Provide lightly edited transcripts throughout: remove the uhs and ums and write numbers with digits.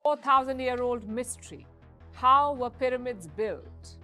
4,000-year-old mystery. How were pyramids built?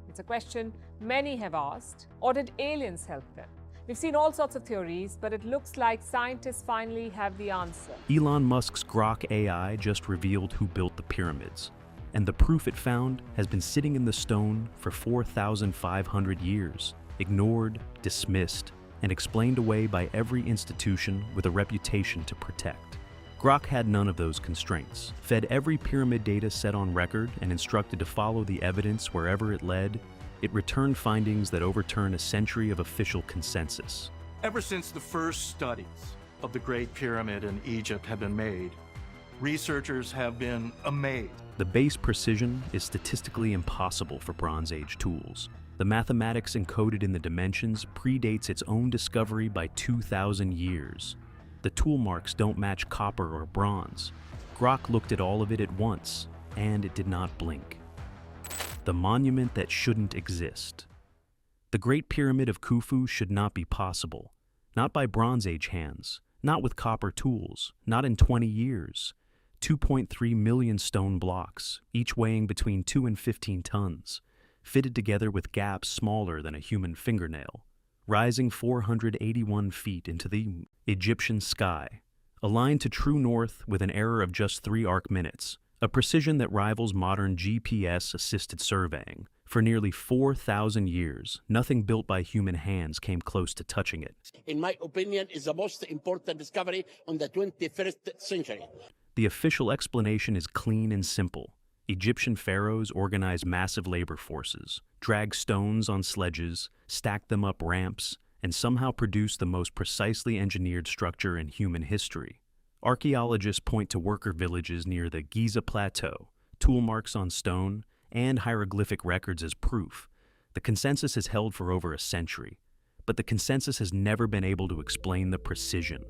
It's a question many have asked. Or did aliens help them? We've seen all sorts of theories, but it looks like scientists finally have the answer. Elon Musk's Grok AI just revealed who built the pyramids, and the proof it found has been sitting in the stone for 4,500 years, ignored, dismissed, and explained away by every institution with a reputation to protect. Grok had none of those constraints, fed every pyramid data set on record, and instructed to follow the evidence wherever it led. It returned findings that overturn a century of official consensus. Ever since the first studies of the Great Pyramid in Egypt have been made, researchers have been amazed. The base precision is statistically impossible for Bronze Age tools. The mathematics encoded in the dimensions predates its own discovery by 2,000 years. The tool marks don't match copper or bronze. Grok looked at all of it at once, and it did not blink. The monument that shouldn't exist. The Great Pyramid of Khufu should not be possible. Not by Bronze Age hands, not with copper tools, not in 20 years. 2.3 million stone blocks, each weighing between 2 and 15 tons, fitted together with gaps smaller than a human fingernail, rising 481 feet into the Egyptian sky, aligned to true north with an error of just 3 arc minutes, a precision that rivals modern GPS-assisted surveying. For nearly 4,000 years, nothing built by human hands came close to touching it. In my opinion, is the most important discovery on the 21st century. The official explanation is clean and simple. Egyptian pharaohs organized massive labor forces, dragged stones on sledges, stacked them up ramps, and somehow produced the most precisely engineered structure in human history. Archaeologists point to worker villages near the Giza Plateau, tool marks on stone, and hieroglyphic records as proof. The consensus has held for over a century, but the consensus has never been able to explain the precision.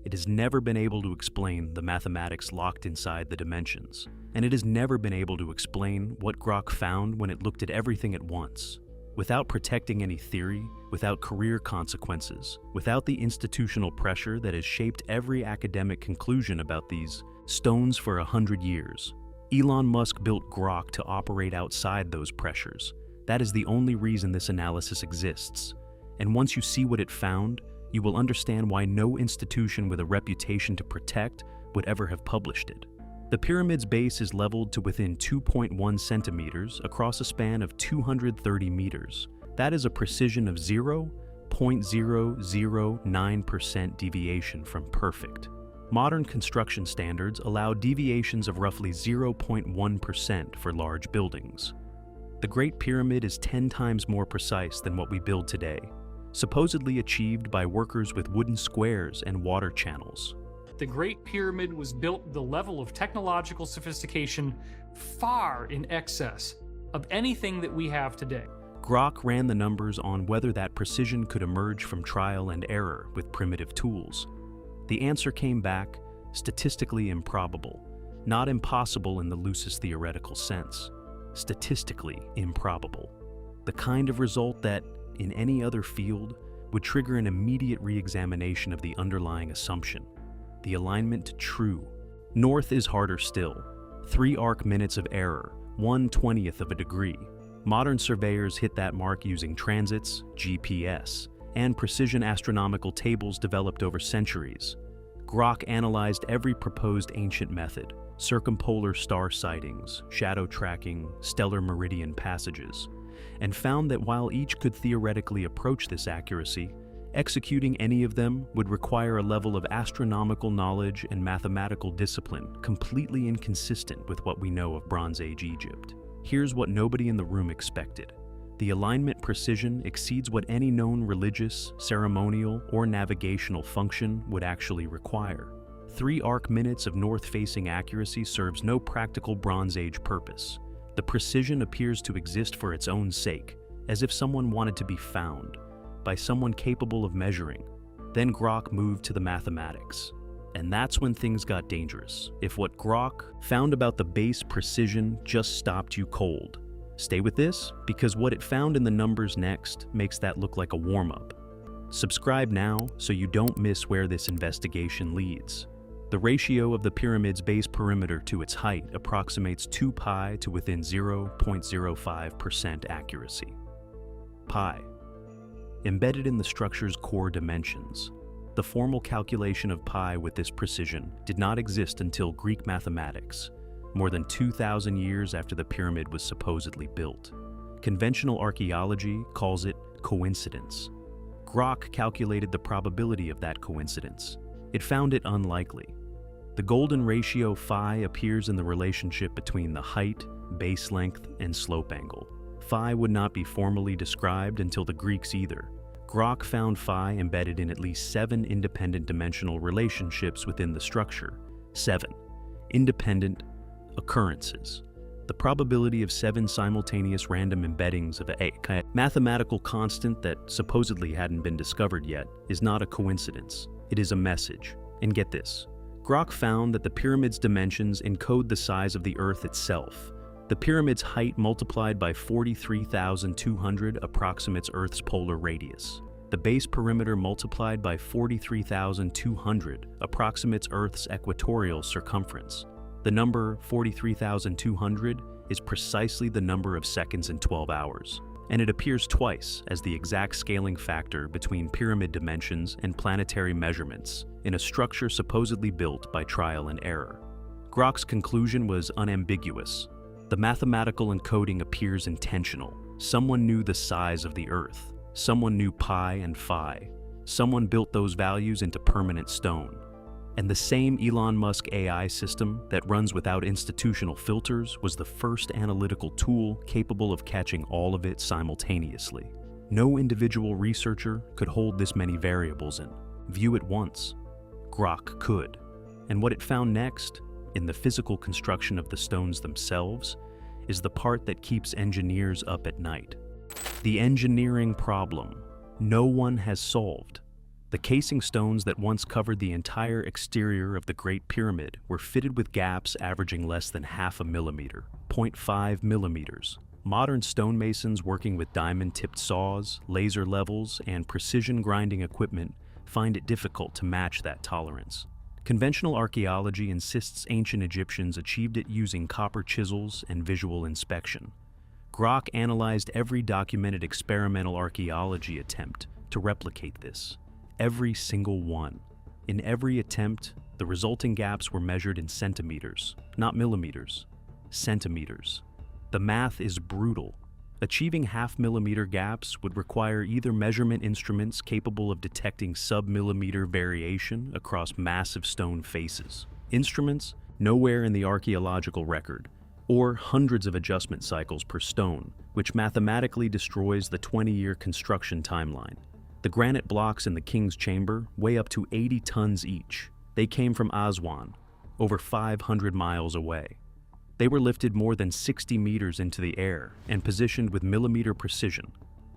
It has never been able to explain the mathematics locked inside the dimensions, and it has never been able to explain what Grok found when it looked at everything at once. Without protecting any theory, without career consequences, without the institutional pressure that has shaped every academic conclusion about these stones for 100 years. Elon Musk built Grok to operate outside those pressures. That is the only reason this analysis exists. And once you see what it found, you will understand why no institution with a reputation to protect would ever have published it. The pyramid's base is leveled to within 2.1 centimeters across a span of 230 meters. That is a precision of 0.009% deviation from perfect. Modern construction standards allow deviations of roughly 0.1% for large buildings. The Great Pyramid is 10 times more precise than what we build today, supposedly achieved by workers with wooden squares and water channels. The Great Pyramid was built with a level of technological sophistication far in excess of anything that we have today. Grok ran the numbers on whether that precision could emerge from trial and error with primitive tools. The answer came back statistically improbable, not impossible in the loosest theoretical sense. Statistically improbable. The kind of result that, in any other field, would trigger an immediate re-examination of the underlying assumption. The alignment to true. North is harder still. 3 arc minutes of error, 1/20th of a degree. Modern surveyors hit that mark using transits, GPS, and precision astronomical tables developed over centuries. Grok analyzed every proposed ancient method, circumpolar star sightings, shadow tracking, stellar meridian passages, and found that while each could theoretically approach this accuracy, executing any of them would require a level of astronomical knowledge and mathematical discipline completely inconsistent with what we know of Bronze Age Egypt. Here's what nobody in the room expected. The alignment precision exceeds what any known religious, ceremonial, or navigational function would actually require. 3 arc minutes of north-facing accuracy serves no practical Bronze Age purpose. The precision appears to exist for its own sake, as if someone wanted to be found by someone capable of measuring. Then Grok moved to the mathematics. And that's when things got dangerous. If what Grok found about the base precision just stopped you cold. Stay with this, because what it found in the numbers next makes that look like a warm-up. Subscribe now so you don't miss where this investigation leads. The ratio of the pyramid's base perimeter to its height approximates 2 pi to within 0.05% accuracy. Pi. Embedded in the structure's core dimensions, the formal calculation of pi with this precision did not exist until Greek mathematics, more than 2,000 years after the pyramid was supposedly built. Conventional archaeology calls it coincidence. Grok calculated the probability of that coincidence. It found it unlikely. The golden ratio phi appears in the relationship between the height, base length, and slope angle. Phi would not be formally described until the Greeks either. Grok found phi embedded in at least 7 independent dimensional relationships within the structure. 7 independent occurrences. The probability of 7 simultaneous random embeddings of a mathematical constant that supposedly hadn't been discovered yet is not a coincidence. It is a message. And get this, Grok found that the pyramid's dimensions encode the size of the Earth itself. The pyramid's height multiplied by 43,200 approximates Earth's polar radius. The base perimeter multiplied by 43,200 approximates Earth's equatorial circumference. The number 43,200 is precisely the number of seconds in 12 hours, and it appears twice as the exact scaling factor between pyramid dimensions and planetary measurements in a structure supposedly built by trial and error. Grok's conclusion was unambiguous. The mathematical encoding appears intentional. Someone knew the size of the Earth. Someone knew pi and phi. Someone built those values into permanent stone. And the same Elon Musk AI system that runs without institutional filters was the first analytical tool capable of catching all of it simultaneously. No individual researcher could hold this many variables in view at once. Grok could. And what it found next, in the physical construction of the stones themselves, is the part that keeps engineers up at night. The engineering problem no one has solved. The casing stones that once covered the entire exterior of the Great Pyramid were fitted with gaps averaging less than half a millimeter, 0.5 millimeters. Modern stonemasons working with diamond-tipped saws, laser levels, and precision grinding equipment find it difficult to match that tolerance. Conventional archaeology insists ancient Egyptians achieved it using copper chisels and visual inspection. Grok analyzed every documented experimental archaeology attempt to replicate this. Every single one. In every attempt, the resulting gaps were measured in centimeters, not millimeters. Centimeters. The math is brutal. Achieving half-millimeter gaps would require either measurement instruments capable of detecting sub-millimeter variation across massive stone faces, instruments nowhere in the archaeological record, or hundreds of adjustment cycles per stone, which mathematically destroys the 20-year construction timeline. The granite blocks in the king's chamber weigh up to 80 tons each. They came from Aswan, over 500 miles away. They were lifted more than 60 meters into the air and positioned with millimeter precision.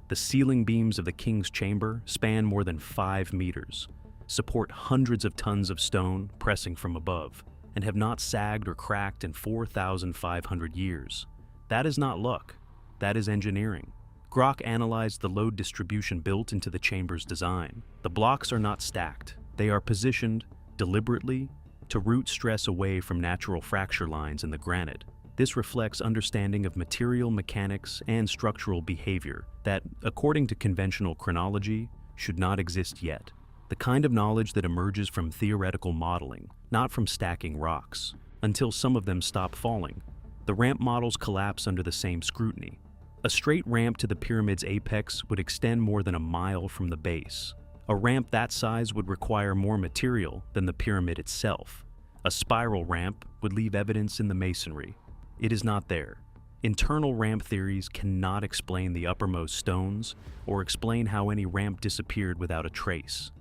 The ceiling beams of the king's chamber span more than 5 meters, support hundreds of tons of stone pressing from above, and have not sagged or cracked in 4,500 years. That is not luck. That is engineering. Grok analyzed the load distribution built into the chamber's design. The blocks are not stacked. They are positioned deliberately to route stress away from natural fracture lines in the granite. This reflects understanding of material mechanics and structural behavior that, according to conventional chronology, should not exist yet. The kind of knowledge that emerges from theoretical modeling, not from stacking rocks, until some of them stop falling. The ramp models collapse under the same scrutiny. A straight ramp to the pyramid's apex would extend more than a mile from the base. A ramp that size would require more material than the pyramid itself. A spiral ramp would leave evidence in the masonry. It is not there. Internal ramp theories cannot explain the uppermost stones or explain how any ramp disappeared without a trace.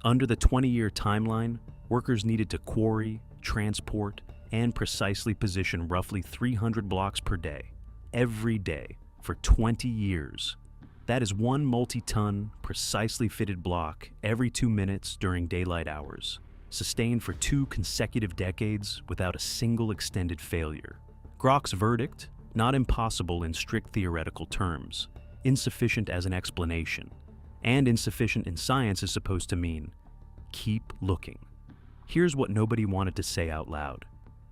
Under the 20-year timeline, workers needed to quarry, transport, and precisely position roughly 300 blocks per day, every day, for 20 years. That is one multi-ton, precisely fitted block every 2 minutes during daylight hours, sustained for 2 consecutive decades without a single extended failure. Grok's verdict, not impossible in strict theoretical terms, insufficient as an explanation, and insufficient in science is supposed to mean, keep looking. Here's what nobody wanted to say out loud.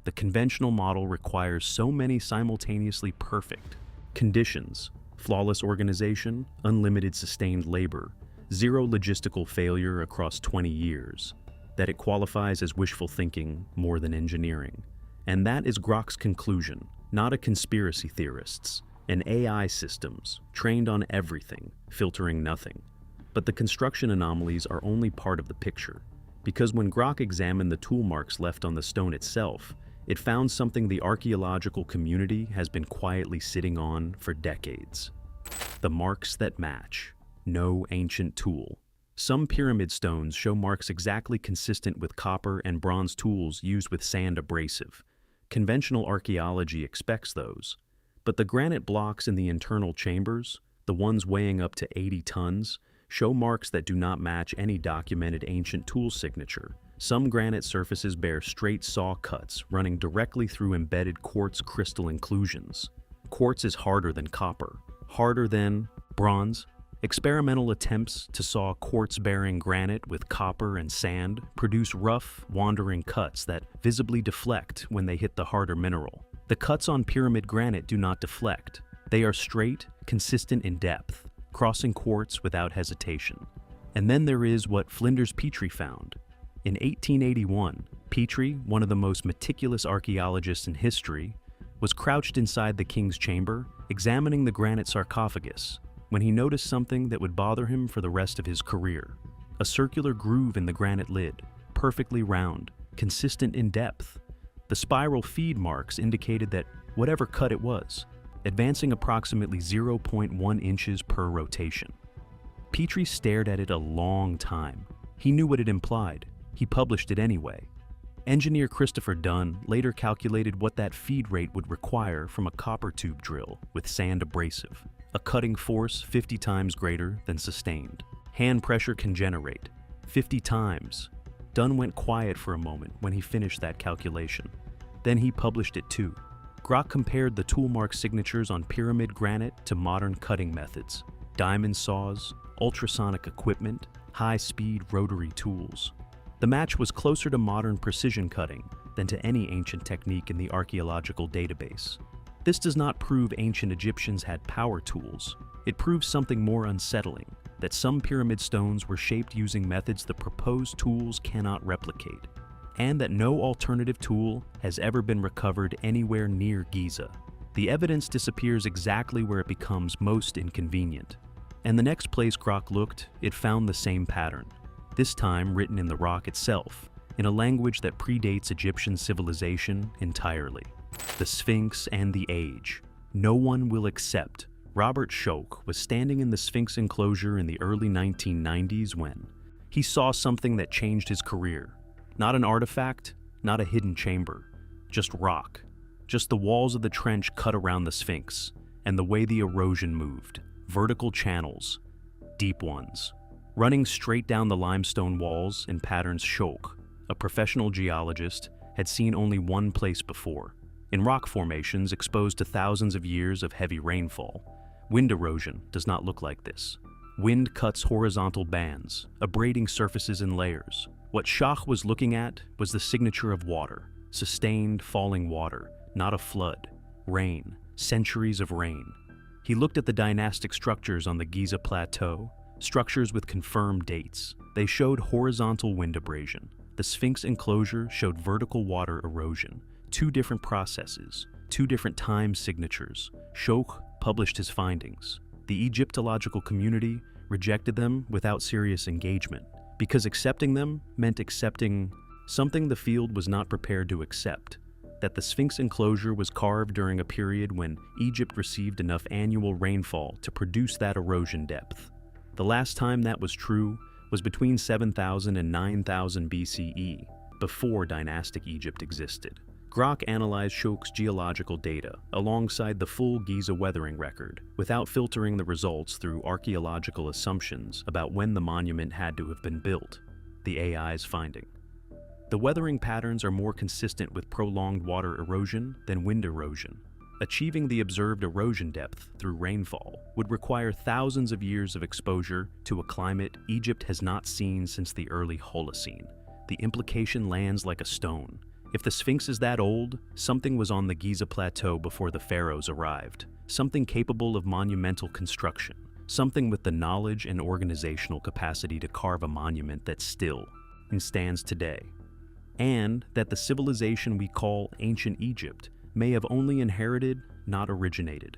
The conventional model requires so many simultaneously perfect conditions: flawless organization, unlimited sustained labor, zero logistical failure across 20 years, that it qualifies as wishful thinking more than engineering. And that is Grok's conclusion, not a conspiracy theorist's, an AI systems trained on everything, filtering nothing. But the construction anomalies are only part of the picture, because when Grok examined the tool marks left on the stone itself, it found something the archaeological community has been quietly sitting on for decades. The marks that match. No ancient tool. Some pyramid stones show marks exactly consistent with copper and bronze tools used with sand abrasive. Conventional archaeology expects those. But the granite blocks in the internal chambers, the ones weighing up to 80 tons, show marks that do not match any documented ancient tool signature. Some granite surfaces bear straight saw cuts running directly through embedded quartz crystal inclusions. Quartz is harder than copper, harder than bronze. Experimental attempts to saw quartz-bearing granite with copper and sand produce rough, wandering cuts that visibly deflect when they hit the harder mineral. The cuts on pyramid granite do not deflect. They are straight, consistent in depth, crossing quartz without hesitation. And then there is what Flinders Petrie found. In 1881, Petrie, one of the most meticulous archaeologists in history, was crouched inside the king's chamber, examining the granite sarcophagus, when he noticed something that would bother him for the rest of his career. A circular groove in the granite lid, perfectly round, consistent in depth. The spiral feed marks indicated that whatever cut it was, advancing approximately 0.1 inches per rotation. Petrie stared at it a long time. He knew what it implied. He published it anyway. Engineer Christopher Dunn later calculated what that feed rate would require from a copper tube drill with sand abrasive, a cutting force 50 times greater than sustained. Hand pressure can generate 50 times. Dunn went quiet for a moment when he finished that calculation. Then he published it too. Grok compared the tool mark signatures on pyramid granite to modern cutting methods: diamond saws, ultrasonic equipment, high-speed rotary tools. The match was closer to modern precision cutting than to any ancient technique in the archaeological database. This does not prove ancient Egyptians had power tools. It proves something more unsettling, that some pyramid stones were shaped using methods the proposed tools cannot replicate, and that no alternative tool has ever been recovered anywhere near Giza. The evidence disappears exactly where it becomes most inconvenient. And the next place Grok looked, it found the same pattern. This time written in the rock itself, in a language that predates Egyptian civilization entirely. The Sphinx and the age. No one will accept. Robert Schoch was standing in the Sphinx enclosure in the early 1990s when he saw something that changed his career. Not an artifact, not a hidden chamber, just rock. Just the walls of the trench cut around the Sphinx, and the way the erosion moved. Vertical channels, deep ones, running straight down the limestone walls in patterns Schoch, a professional geologist, had seen only one place before, in rock formations exposed to thousands of years of heavy rainfall. Wind erosion does not look like this. Wind cuts horizontal bands, abrading surfaces in layers. What Schoch was looking at was the signature of water, sustained falling water, not a flood, rain, centuries of rain. He looked at the dynastic structures on the Giza Plateau, structures with confirmed dates. They showed horizontal wind abrasion. The Sphinx enclosure showed vertical water erosion. Two different processes, two different time signatures. Schoch published his findings. The Egyptological community rejected them without serious engagement, because accepting them meant accepting something the field was not prepared to accept: that the Sphinx enclosure was carved during a period when Egypt received enough annual rainfall to produce that erosion depth. The last time that was true was between 7000 and 9000 BCE, before dynastic Egypt existed. Grok analyzed Schoch's geological data alongside the full Giza weathering record, without filtering the results through archaeological assumptions about when the monument had to have been built, the AI's finding. The weathering patterns are more consistent with prolonged water erosion than wind erosion. Achieving the observed erosion depth through rainfall would require thousands of years of exposure to a climate Egypt has not seen since the early Holocene. the implication lands like a stone. If the Sphinx is that old, something was on the Giza Plateau before the pharaohs arrived. Something capable of monumental construction. Something with the knowledge and organizational capacity to carve a monument that still stands today. And that the civilization we call ancient Egypt may have only inherited, not originated.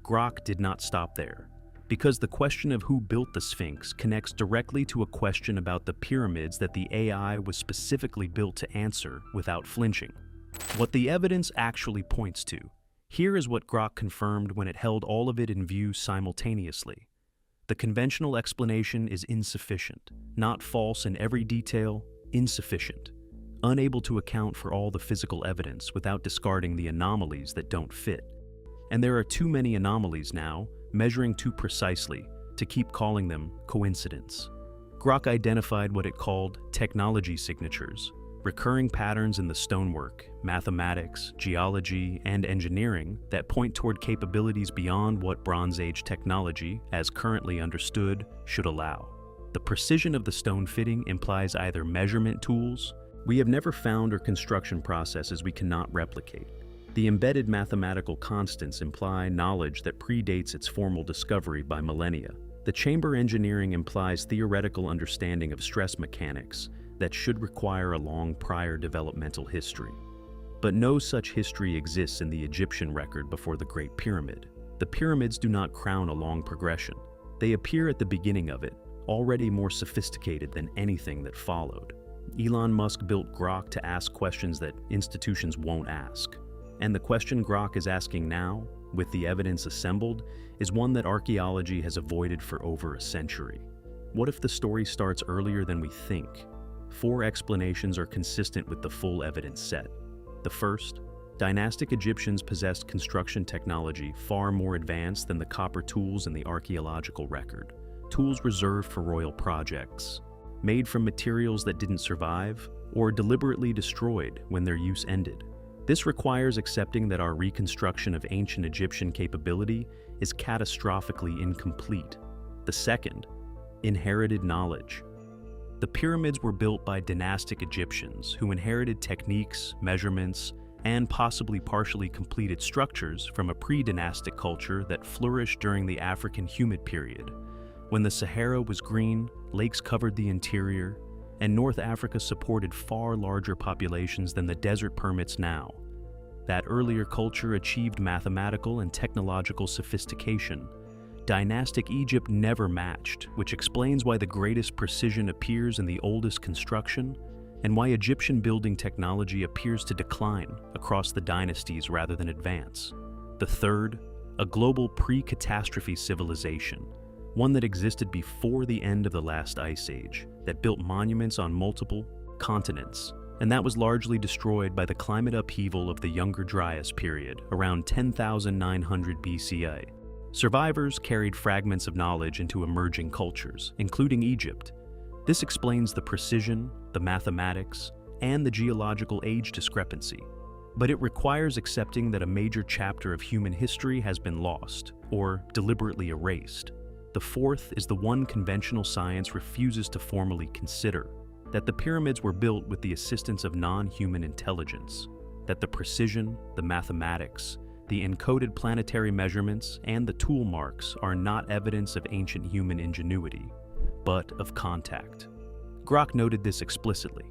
Grok did not stop there, because the question of who built the Sphinx connects directly to a question about the pyramids that the AI was specifically built to answer without flinching. What the evidence actually points to. Here is what Grok confirmed when it held all of it in view simultaneously. The conventional explanation is insufficient, not false in every detail, insufficient, unable to account for all the physical evidence without discarding the anomalies that don't fit. And there are too many anomalies now, measuring too precisely, to keep calling them coincidence. Grok identified what it called technology signatures, recurring patterns in the stonework, mathematics, geology, and engineering that point toward capabilities beyond what Bronze Age technology, as currently understood, should allow. The precision of the stone fitting implies either measurement tools we have never found or construction processes we cannot replicate. The embedded mathematical constants imply knowledge that predates its formal discovery by millennia. The chamber engineering implies theoretical understanding of stress mechanics that should require a long prior developmental history. But no such history exists in the Egyptian record before the Great Pyramid. The pyramids do not crown a long progression. They appear at the beginning of it, already more sophisticated than anything that followed. Elon Musk built Grok to ask questions that institutions won't ask. And the question Grok is asking now, with the evidence assembled, is one that archaeology has avoided for over a century. What if the story starts earlier than we think? 4 explanations are consistent with the full evidence set. The first, dynastic Egyptians possessed construction technology far more advanced than the copper tools in the archaeological record. Tools reserved for royal projects, made from materials that didn't survive or deliberately destroyed when their use ended. This requires accepting that our reconstruction of ancient Egyptian capability is catastrophically incomplete. The second, inherited knowledge. The pyramids were built by dynastic Egyptians who inherited techniques, measurements, and possibly partially completed structures from a pre-dynastic culture that flourished during the African humid period, when the Sahara was green, lakes covered the interior, and North Africa supported far larger populations than the desert permits now. That earlier culture achieved mathematical and technological sophistication. Dynastic Egypt never matched, which explains why the greatest precision appears in the oldest construction, and why Egyptian building technology appears to decline across the dynasties rather than advance. The third, a global pre-catastrophe civilization, one that existed before the end of the last ice age, that built monuments on multiple continents, and that was largely destroyed by the climate upheaval of the Younger Dryas period around 10,900 BCE. Survivors carried fragments of knowledge into emerging cultures, including Egypt. This explains the precision, the mathematics, and the geological age discrepancy. But it requires accepting that a major chapter of human history has been lost, or deliberately erased. The fourth is the one conventional science refuses to formally consider, that the pyramids were built with the assistance of non-human intelligence, that the precision, the mathematics, the encoded planetary measurements, and the tool marks are not evidence of ancient human ingenuity, but of contact. Grok noted this explicitly.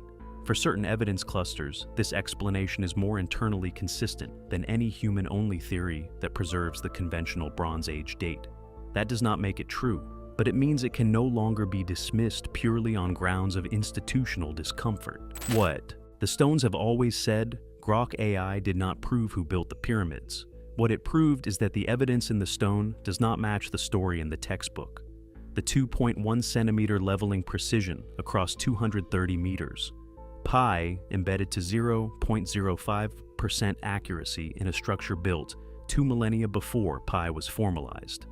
For certain evidence clusters, this explanation is more internally consistent than any human-only theory that preserves the conventional Bronze Age date. That does not make it true, but it means it can no longer be dismissed purely on grounds of institutional discomfort. What? The stones have always said Grok AI did not prove who built the pyramids. What it proved is that the evidence in the stone does not match the story in the textbook. The 2.1 centimeter leveling precision across 230 meters. Pi embedded to 0.05% accuracy in a structure built 2 millennia before pi was formalized.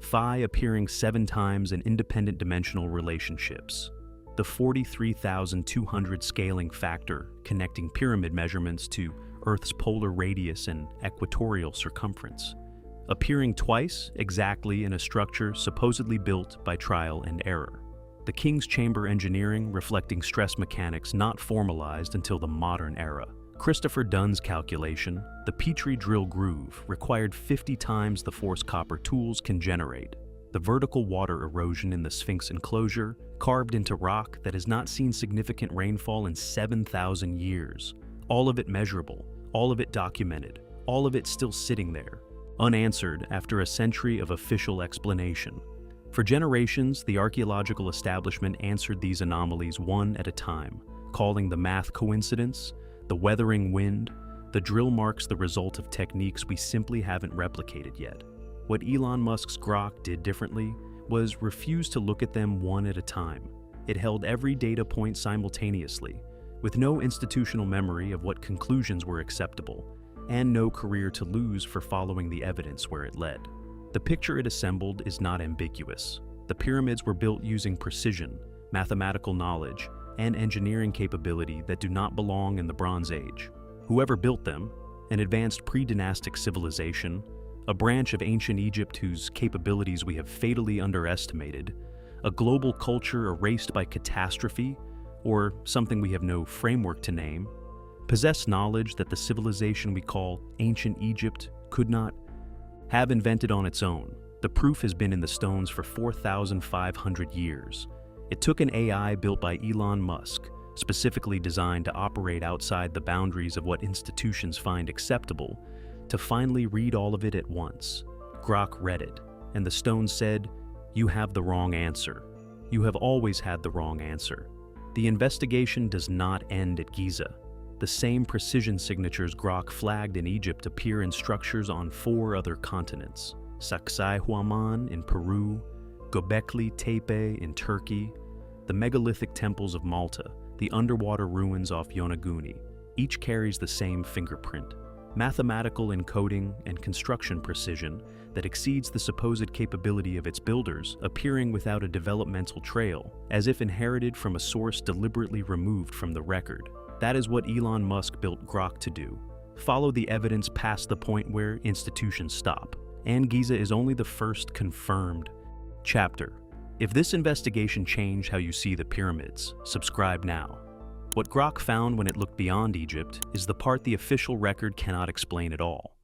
Phi appearing 7 times in independent dimensional relationships. The 43,200 scaling factor connecting pyramid measurements to Earth's polar radius and equatorial circumference, appearing twice exactly in a structure supposedly built by trial and error. the King's Chamber engineering reflecting stress mechanics not formalized until the modern era. Christopher Dunn's calculation, the Petrie drill groove, required 50 times the force copper tools can generate. The vertical water erosion in the Sphinx enclosure, carved into rock that has not seen significant rainfall in 7,000 years. All of it measurable, all of it documented, all of it still sitting there, unanswered after a century of official explanation. For generations, the archaeological establishment answered these anomalies one at a time, calling the math coincidence, the weathering wind, the drill marks the result of techniques we simply haven't replicated yet. What Elon Musk's Grok did differently was refuse to look at them one at a time. It held every data point simultaneously, with no institutional memory of what conclusions were acceptable, and no career to lose for following the evidence where it led. The picture it assembled is not ambiguous. The pyramids were built using precision, mathematical knowledge, and engineering capability that do not belong in the Bronze Age. Whoever built them, an advanced pre-dynastic civilization, a branch of ancient Egypt whose capabilities we have fatally underestimated, a global culture erased by catastrophe, or something we have no framework to name, possess knowledge that the civilization we call ancient Egypt could not have invented on its own. The proof has been in the stones for 4,500 years. It took an AI built by Elon Musk, specifically designed to operate outside the boundaries of what institutions find acceptable, to finally read all of it at once. Grok read it, and the stone said, "You have the wrong answer. You have always had the wrong answer." The investigation does not end at Giza. The same precision signatures Grok flagged in Egypt appear in structures on 4 other continents: Sacsayhuaman in Peru, Göbekli Tepe in Turkey, the megalithic temples of Malta, the underwater ruins off Yonaguni. Each carries the same fingerprint, mathematical encoding and construction precision that exceeds the supposed capability of its builders, appearing without a developmental trail, as if inherited from a source deliberately removed from the record. That is what Elon Musk built Grok to do: follow the evidence past the point where institutions stop. And Giza is only the first confirmed chapter. If this investigation changed how you see the pyramids, subscribe now. What Grok found when it looked beyond Egypt is the part the official record cannot explain at all.